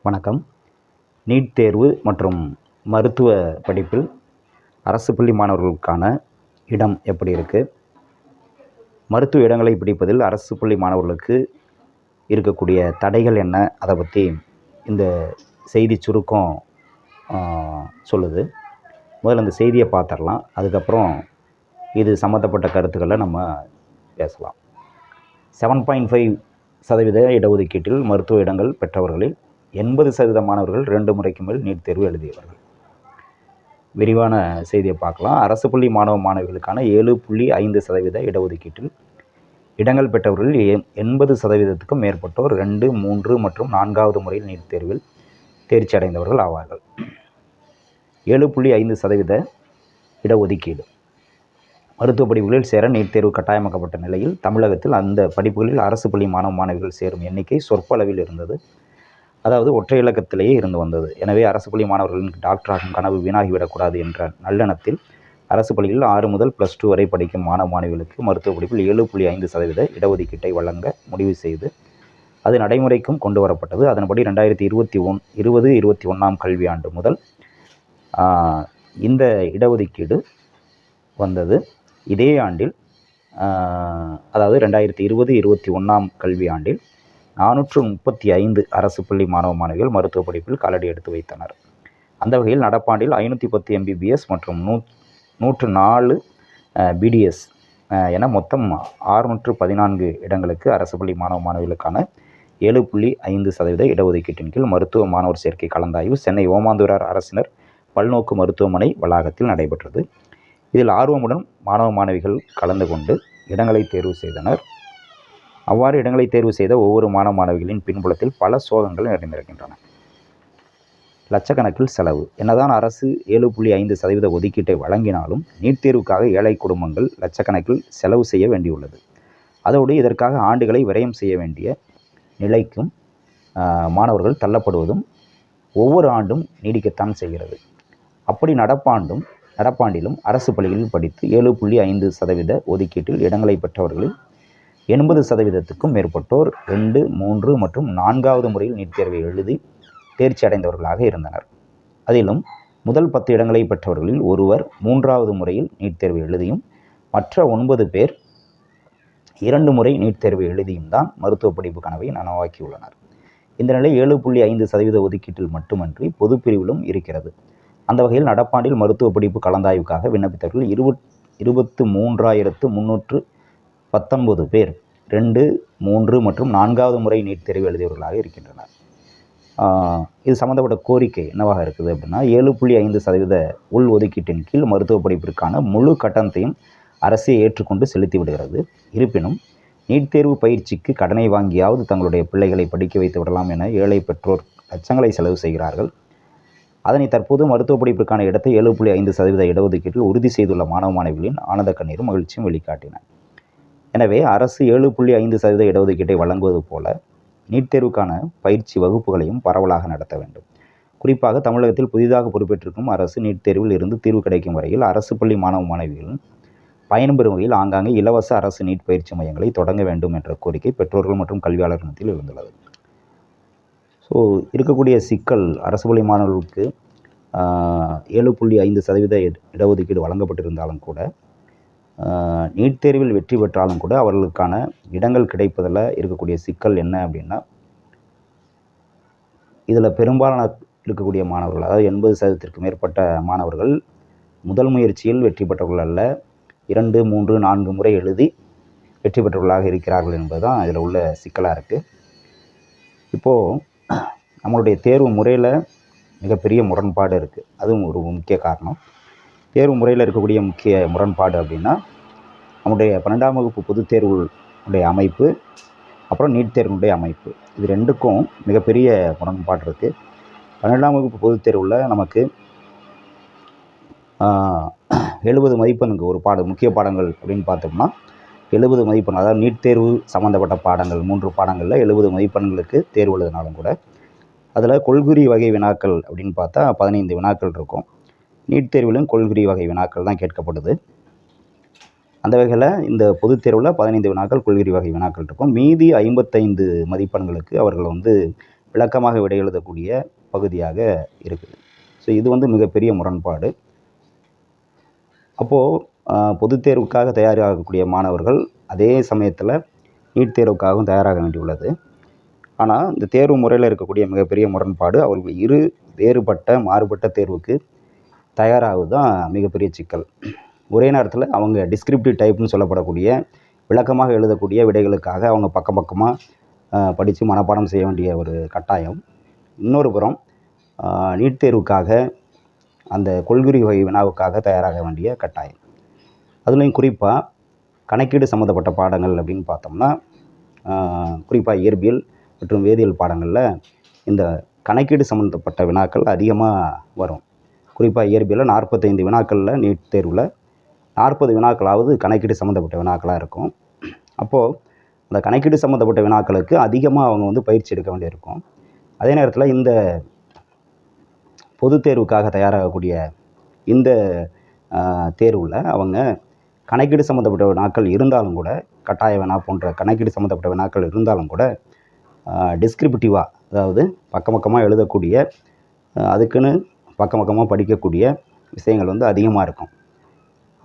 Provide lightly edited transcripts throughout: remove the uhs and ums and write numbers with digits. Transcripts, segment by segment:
வணக்கம். நீட் தேர்வு மற்றும் மருத்துவ படிப்பில் அரசு பள்ளி மாணவர்களுக்கான இடம் எப்படி இருக்குது, மருத்துவ இடங்களை பிடிப்பதில் அரசு பள்ளி மாணவர்களுக்கு இருக்கக்கூடிய தடைகள் என்ன, அதை பற்றி இந்த செய்தி சுருக்கம் சொல்லுது. முதல்ல இந்த செய்தியை பார்த்துடலாம், அதுக்கப்புறம் இது சம்மந்தப்பட்ட கருத்துக்களை நம்ம பேசலாம். 7.5% இடஒதுக்கீட்டில் மருத்துவ இடங்கள் பெற்றவர்களில் 80% மாணவர்கள் 2 முறைக்கு மேல் நீட் தேர்வு எழுதியவர்கள். விரிவான செய்தியை பார்க்கலாம். அரசு பள்ளி மாணவ மாணவிகளுக்கான 7.5% இடஒதுக்கீட்டில் இடங்கள் பெற்றவர்களில் 80%க்கும் மேற்பட்டோர் 2, 3 மற்றும் 4வது முறையில் நீட் தேர்வில் தேர்ச்சி அடைந்தவர்கள் ஆவார்கள். 7.5% இடஒதுக்கீடு மருத்துவ படிப்புகளில் சேர நீட் தேர்வு கட்டாயமாக்கப்பட்ட நிலையில் தமிழகத்தில் அந்த படிப்புகளில் அரசு பள்ளி மாணவ மாணவிகள் சேரும் எண்ணிக்கை சொற்ப அளவில் இருந்தது. அதாவது ஒற்றை இலக்கத்திலேயே இருந்து வந்தது. எனவே அரசு பள்ளி மாணவர்களின் டாக்டராகும் கனவு வீணாகிவிடக்கூடாது என்ற நல்லெண்ணத்தில் அரசு பள்ளியில் 6 முதல் +2 வரை படிக்கும் மாணவ மாணவிகளுக்கு மருத்துவ படிப்பில் 7.5% இடஒதுக்கீட்டை வழங்க முடிவு செய்து அது நடைமுறைக்கும் கொண்டு வரப்பட்டது. அதன்படி 2020-21 கல்வியாண்டு முதல் இந்த இடஒதுக்கீடு வந்தது. இதே ஆண்டில், அதாவது 2020-21 கல்வியாண்டில் 435 அரசு பள்ளி மாணவ மாணவிகள் மருத்துவ படிப்பில் காலடி எடுத்து வைத்தனர். அந்த வகையில் நடப்பாண்டில் 510 MBBS மற்றும் 104 BDS என மொத்தம் 614 இடங்களுக்கு அரசு பள்ளி மாணவ மாணவிகளுக்கான 7.5% இடஒதுக்கீட்டின் கீழ் மருத்துவ மாணவர் சேர்க்கை கலந்தாய்வு சென்னை ஓமாந்தூரார் அரசினர் பல்நோக்கு மருத்துவமனை வளாகத்தில் நடைபெற்றது. இதில் ஆர்வமுடன் மாணவ மாணவிகள் கலந்து கொண்டு இடங்களை தேர்வு செய்தனர். அவ்வாறு இடங்களை தேர்வு செய்த ஒவ்வொரு மாணவ மாணவிகளின் பின்புலத்தில் பல சோகங்கள் நிறைந்திருக்கின்றன. லட்சக்கணக்கில் செலவு. என்னதான் அரசு 7.5% ஒதுக்கீட்டை வழங்கினாலும் நீட் தேர்வுக்காக ஏழை குடும்பங்கள் லட்சக்கணக்கில் செலவு செய்ய வேண்டியுள்ளது. அதோடு இதற்காக ஆண்டுகளை விரயம் செய்ய வேண்டிய நிலைக்கும் மாணவர்கள் தள்ளப்படுவதும் ஒவ்வொரு ஆண்டும் நீடிக்கத்தான் செய்கிறது. அப்படி நடப்பாண்டிலும் அரசு பள்ளிகளில் படித்து 7.5% ஒதுக்கீட்டில் இடங்களை பெற்றவர்களில் 80%க்கும் மேற்பட்டோர் 2, 3 மற்றும் 4வது முறையில் நீட் தேர்வை எழுதி தேர்ச்சி அடைந்தவர்களாக இருந்தனர். அதிலும் முதல் 10 இடங்களை பெற்றவர்களில் ஒருவர் 3வது முறையில் நீட் தேர்வு எழுதியும் மற்ற 9 பேர் 2 முறை நீட் தேர்வு எழுதியும் தான் மருத்துவ படிப்பு கனவை நனவாக்கியுள்ளனர். இந்த நிலை 7.5% ஒதுக்கீட்டில் மட்டுமன்றி பொது பிரிவிலும் இருக்கிறது. அந்த வகையில் நடப்பாண்டில் மருத்துவ படிப்பு கலந்தாய்வுக்காக விண்ணப்பித்தவர்கள் 23,319 பேர் 2, 3 மற்றும் 4வது முறை நீட் தேர்வு எழுதியவர்களாக இருக்கின்றனர். இது சம்மந்தப்பட்ட கோரிக்கை என்னவாக இருக்குது அப்படின்னா, 7.5% உள் ஒதுக்கீட்டின் கீழ் மருத்துவ படிப்பிற்கான முழு கட்டணத்தையும் அரசே ஏற்றுக்கொண்டு செலுத்தி விடுகிறது. இருப்பினும் நீட் தேர்வு பயிற்சிக்கு கடனை வாங்கியாவது தங்களுடைய பிள்ளைகளை படிக்க வைத்து விடலாம் என ஏழை பெற்றோர் லட்சங்களை செலவு செய்கிறார்கள். அதனை தற்போது மருத்துவ படிப்பிற்கான இடத்தை 7.5% இடஒதுக்கீட்டில் உறுதி செய்துள்ள மாணவ மாணவிகளின் ஆனந்த கண்ணீரும் மகிழ்ச்சியும் வெளிக்காட்டின. எனவே அரசு 7.5% இடஒதுக்கீட்டை வழங்குவது போல நீட் தேர்வுக்கான பயிற்சி வகுப்புகளையும் பரவலாக நடத்த வேண்டும். குறிப்பாக தமிழகத்தில் புதிதாக பொறுப்பேற்றிருக்கும் அரசு நீட் தேர்வில் இருந்து தீர்வு கிடைக்கும் வரையில் அரசு பள்ளி மாணவ மாணவிகளும் பயன்பெறும் வகையில் ஆங்காங்கே இலவச அரசு நீட் பயிற்சி மையங்களை தொடங்க வேண்டும் என்ற கோரிக்கை பெற்றோர்கள் மற்றும் கல்வியாளர்கள் மத்தியில் எழுந்துள்ளது. ஸோ இருக்கக்கூடிய சிக்கல், அரசு பள்ளி மாணவர்களுக்கு 7.5% இடஒதுக்கீடு வழங்கப்பட்டிருந்தாலும் கூட நீட் தேர்வில் வெற்றி பெற்றாலும் கூட அவர்களுக்கான இடங்கள் கிடைப்பதில் இருக்கக்கூடிய சிக்கல் என்ன அப்படின்னா, இதில் பெரும்பாலான இருக்கக்கூடிய மாணவர்கள், அதாவது 80%க்கு மேற்பட்ட மாணவர்கள் முதல் முயற்சியில் வெற்றி பெற்றவர்கள் அல்ல, 2, 3, 4 முறை எழுதி வெற்றி பெற்றவர்களாக இருக்கிறார்கள் என்பது தான் இதில் உள்ள சிக்கலாக இருக்குது. இப்போது நம்மளுடைய தேர்வு முறையில் மிகப்பெரிய முரண்பாடு இருக்குது. அதுவும் ஒரு முக்கிய காரணம். தேர்வு முறையில் இருக்கக்கூடிய முக்கிய முரண்பாடு அப்படின்னா, நம்முடைய 12ஆம் வகுப்பு பொதுத் தேர்வுடைய அமைப்பு, அப்புறம் நீட் தேர்வுடைய அமைப்பு, இது ரெண்டுக்கும் மிகப்பெரிய முரண்பாடு இருக்குது. 12ஆம் வகுப்பு பொதுத் தேர்வில் நமக்கு 70 மதிப்பெண்ணுக்கு ஒரு முக்கிய பாடங்கள் அப்படின்னு பார்த்தோம்னா 70 மதிப்பெண், அதாவது நீட் தேர்வு சம்மந்தப்பட்ட பாடங்கள் 3 பாடங்களில் 70 மதிப்பெண்களுக்கு தேர்வு எழுதினாலும் கூட அதில் கொள்குறி வகை வினாக்கள் அப்படின்னு பார்த்தா 15 வினாக்கள் இருக்கும். நீட் தேர்விலும் கொள்குறி வகை வினாக்கள் தான் கேட்கப்படுது. அந்த வகையில் இந்த பொதுத் தேர்வில் 15 வினாக்கள் கொள்குறி வகை வினாக்கள் இருக்கும். மீதி 55 மதிப்பெண்களுக்கு அவர்கள் விளக்கமாக விடை எழுதக்கூடிய பகுதியாக இருக்குது. ஸோ இது வந்து மிகப்பெரிய முரண்பாடு. அப்போது பொதுத் தேர்வுக்காக தயாராகக்கூடிய மாணவர்கள் அதே சமயத்தில் நீட் தேர்வுக்காகவும் தயாராக வேண்டியுள்ளது. ஆனால் இந்த தேர்வு முறையில் இருக்கக்கூடிய மிகப்பெரிய முரண்பாடு, அவர்கள் வேறுபட்ட மாறுபட்ட தேர்வுக்கு தயாராகுது தான் மிகப்பெரிய சிக்கல். ஒரே நேரத்தில் அவங்க டிஸ்கிரிப்டிவ் டைப்னு சொல்லப்படக்கூடிய விளக்கமாக எழுதக்கூடிய விடைகளுக்காக அவங்க பக்கமாக படித்து மனப்பாடம் செய்ய வேண்டிய ஒரு கட்டாயம். இன்னொரு புறம் நீட் தேர்வுக்காக அந்த கொள்குறி வகை வினாவுக்காக தயாராக வேண்டிய கட்டாயம். அதுலேயும் குறிப்பாக கணக்கீடு சம்மந்தப்பட்ட பாடங்கள் அப்படின்னு பார்த்தோம்னா, குறிப்பாக இயற்பியல் மற்றும் வேதியியல் பாடங்களில் இந்த கணக்கீடு சம்மந்தப்பட்ட வினாக்கள் அதிகமாக வரும். குறிப்பாக இயற்பியலில் 45 வினாக்களில் நீட் தேர்வில் 40 வினாக்களாவது கணக்கீடு சம்மந்தப்பட்ட வினாக்களாக இருக்கும். அப்போது அந்த கணக்கீடு சம்மந்தப்பட்ட வினாக்களுக்கு அதிகமாக அவங்க வந்து பயிற்சி எடுக்க வேண்டியிருக்கும். அதே நேரத்தில் இந்த பொதுத் தேர்வுக்காக தயாராகக்கூடிய இந்த தேர்வில் அவங்க கணக்கீடு சம்மந்தப்பட்ட வினாக்கள் இருந்தாலும் கூட, கட்டாய வினா போன்ற கணக்கீடு சம்மந்தப்பட்ட வினாக்கள் இருந்தாலும் கூட டிஸ்கிரிப்டிவாக, அதாவது பக்கமாக எழுதக்கூடிய, அதுக்குன்னு பக்கமாக படிக்கக்கூடிய விஷயங்கள் வந்து அதிகமாக இருக்கும்.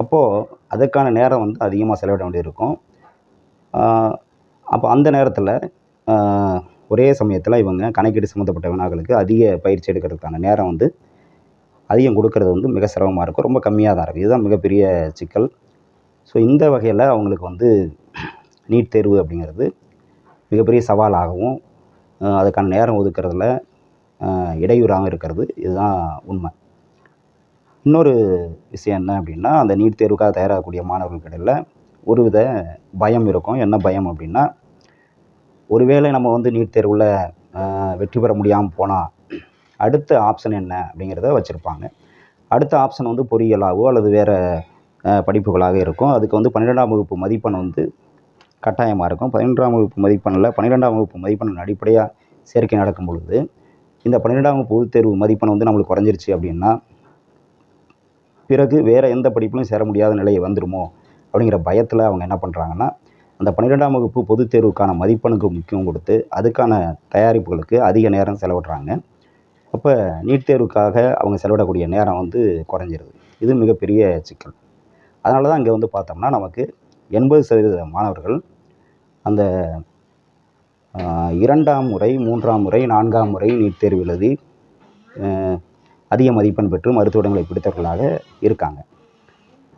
அப்போது அதுக்கான நேரம் வந்து அதிகமாக செலவிட வேண்டியிருக்கும். அப்போ அந்த நேரத்தில் ஒரே சமயத்தில் இவங்க கணக்கீடு சம்மந்தப்பட்ட வினாக்களுக்கு அதிக பயிற்சி எடுக்கிறதுக்கான நேரம் வந்து அதிகம் கொடுக்கறது வந்து மிக சிரமமாக இருக்கும். ரொம்ப கம்மியாக தான் இருக்கும். இதுதான் மிகப்பெரிய சிக்கல். ஸோ இந்த வகையில் அவங்களுக்கு வந்து நீட் தேர்வு அப்படிங்கிறது மிகப்பெரிய சவாலாகவும் அதுக்கான நேரம் ஒதுக்கிறதுல இடையூறாகவும் இருக்கிறது, இதுதான் உண்மை. இன்னொரு விஷயம் என்ன அப்படின்னா, அந்த நீட் தேர்வுக்காக தயாராகக்கூடிய மாணவர்களுக்கிடையில் ஒருவித பயம் இருக்கும். என்ன பயம் அப்படின்னா, ஒருவேளை நம்ம வந்து நீட் தேர்வில் வெற்றி பெற முடியாமல் போனால் அடுத்த ஆப்ஷன் என்ன அப்படிங்கிறத வச்சுருப்பாங்க. அடுத்த ஆப்ஷன் வந்து பொறியியலாகவோ அல்லது வேறு படிப்புகளாக இருக்கும். அதுக்கு வந்து 12ஆம் வகுப்பு மதிப்பெண் வந்து கட்டாயமாக இருக்கும். 12ஆம் வகுப்பு மதிப்பெண்ணில் 12ஆம் வகுப்பு மதிப்பெண் அடிப்படையாக சேர்க்கை நடக்கும் பொழுது, இந்த 12ஆம் வகுப்பு பொதுத் தேர்வு மதிப்பெண் வந்து நம்மளுக்கு குறைஞ்சிருச்சு அப்படின்னா, பிறகு வேறு எந்த படிப்பிலும் சேர முடியாத நிலை வந்துடுமோ அப்படிங்கிற பயத்தில் அவங்க என்ன பண்ணுறாங்கன்னா, அந்த 12ஆம் வகுப்பு பொதுத் தேர்வுக்கான மதிப்பெண்ணுக்கு முக்கியம் கொடுத்து அதுக்கான தயாரிப்புகளுக்கு அதிக நேரம் செலவிடுறாங்க. அப்போ நீட் தேர்வுக்காக அவங்க செலவிடக்கூடிய நேரம் வந்து குறைஞ்சிருது. இது மிகப்பெரிய சிக்கல். அதனால தான் இங்கே வந்து பார்த்தோம்னா நமக்கு 80% மாணவர்கள் அந்த 2ஆம் முறை, 3ஆம் முறை, 4ஆம் முறை நீட் தேர்வு எழுதி அதிக மதிப்பெண் பெற்று மருத்துவ இடங்களை பிடித்தவர்களாக இருக்காங்க.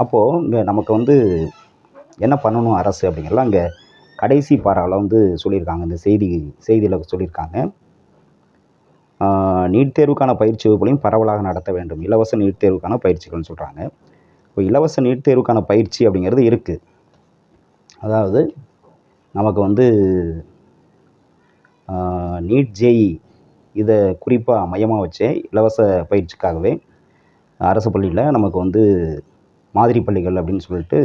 அப்போது இங்கே நமக்கு வந்து என்ன பண்ணணும் அரசு அப்படிங்கிறலாம் இங்கே கடைசி பாராவில் வந்து சொல்லியிருக்காங்க. இந்த செய்தியில் சொல்லியிருக்காங்க. நீட் தேர்வுக்கான பயிற்சி வகுப்புகளையும் பரவலாக நடத்த வேண்டும். இலவச நீட் தேர்வுக்கான பயிற்சிகள்னு சொல்கிறாங்க. இப்போ இலவச நீட் தேர்வுக்கான பயிற்சி அப்படிங்கிறது இருக்குது. அதாவது நமக்கு வந்து நீட் ஜேஇ இதை குறிப்பாக மையமாக வச்சே இலவச பயிற்சிக்காகவே அரசு பள்ளியில் நமக்கு வந்து மாதிரி பள்ளிகள் அப்படின்னு சொல்லிட்டு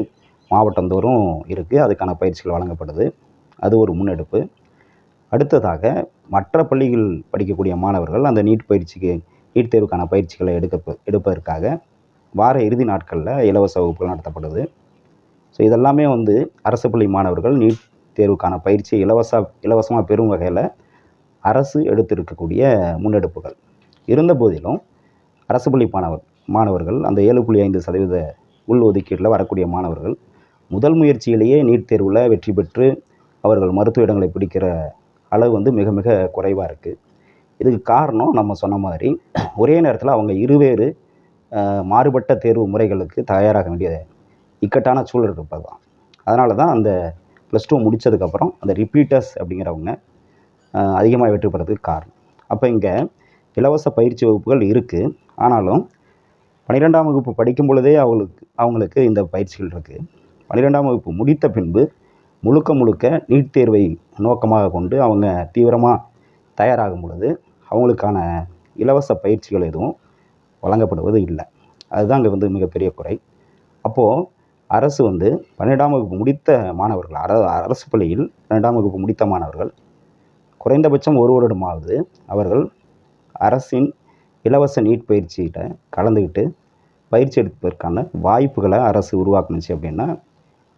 மாவட்டந்தோறும் இருக்குது. அதுக்கான பயிற்சிகள் வழங்கப்படுது. அது ஒரு முன்னெடுப்பு. அடுத்ததாக மற்ற பள்ளிகள் படிக்கக்கூடிய மாணவர்கள் அந்த நீட் தேர்வுக்கான பயிற்சிகளை எடுப்பதற்காக வார இறுதி நாட்களில் இலவச வகுப்புகள் நடத்தப்படுது. ஸோ இதெல்லாமே வந்து அரசு பள்ளி மாணவர்கள் நீட் தேர்வுக்கான பயிற்சியை இலவசமாக பெறும் வகையில் அரசு எடுத்திருக்கக்கூடிய முன்னெடுப்புகள். இருந்த போதிலும் அரசு பள்ளி மாணவர்கள் அந்த 7.5% உள் ஒதுக்கீட்டில் வரக்கூடிய மாணவர்கள் முதல் முயற்சியிலேயே நீட் தேர்வில் வெற்றி பெற்று அவர்கள் மருத்துவ இடங்களை பிடிக்கிற அளவு வந்து மிக மிக குறைவாக இருக்குது. இதுக்கு காரணம் நம்ம சொன்ன மாதிரி ஒரே நேரத்தில் அவங்க இருவேறு மாறுபட்ட தேர்வு முறைகளுக்கு தயாராக வேண்டிய இக்கட்டான சூழல் இருப்பது தான். அதனால தான் அந்த +2 முடித்ததுக்கப்புறம் அந்த ரிப்பீட்டர்ஸ் அப்படிங்கிறவங்க அதிகமாக வெற்றி பெறதுக்கு காரணம். அப்போ இங்கே இலவச பயிற்சி வகுப்புகள் இருக்குது. ஆனாலும் 12ஆம் வகுப்பு படிக்கும் பொழுதே அவங்களுக்கு இந்த பயிற்சிகள் இருக்குது. 12ஆம் வகுப்பு முடித்த பின்பு முழுக்க நீட் தேர்வை நோக்கமாக கொண்டு அவங்க தீவிரமாக தயாராகும் பொழுது அவங்களுக்கான இலவச பயிற்சிகள் எதுவும் வழங்கப்படுவது இல்லை. அதுதான் இங்கே வந்து மிகப்பெரிய குறை. அப்போது அரசு வந்து 12ஆம் வகுப்பு முடித்த மாணவர்கள், அரசு பள்ளியில் 12ஆம் வகுப்பு முடித்த மாணவர்கள் குறைந்தபட்சம் 1 வருடமாவது அவர்கள் அரசின் இலவச நீட் பயிற்சியிட்ட கலந்துக்கிட்டு பயிற்சி எடுப்பதற்கான வாய்ப்புகளை அரசு உருவாக்குனுச்சு அப்படின்னா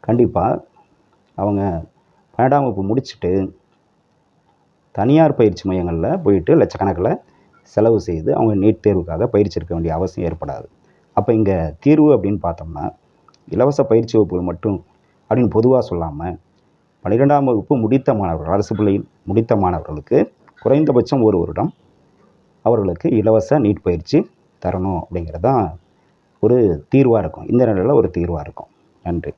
கண்டிப்பாக அவங்க 12ஆம் வகுப்பு முடிச்சுட்டு தனியார் பயிற்சி மையங்களில் போயிட்டு லட்சக்கணக்கில் செலவு செய்து அவங்க நீட் தேர்வுக்காக பயிற்சி எடுக்க வேண்டிய அவசியம் ஏற்படாது. அப்போ இங்கே தீர்வு அப்படின்னு பார்த்தோம்னா இலவச பயிற்சி வகுப்புகள் மட்டும் அப்படின்னு பொதுவாக சொல்லாமல் 12ஆம் வகுப்பு முடித்த மாணவர்கள், அரசு பள்ளியில் முடித்த மாணவர்களுக்கு குறைந்தபட்சம் 1 வருடம் அவர்களுக்கு இலவச நீட் பயிற்சி தரணும் அப்படிங்கிறது தான் ஒரு தீர்வாக இருக்கும். இந்த நிலையில் ஒரு தீர்வாக இருக்கும். நன்றி.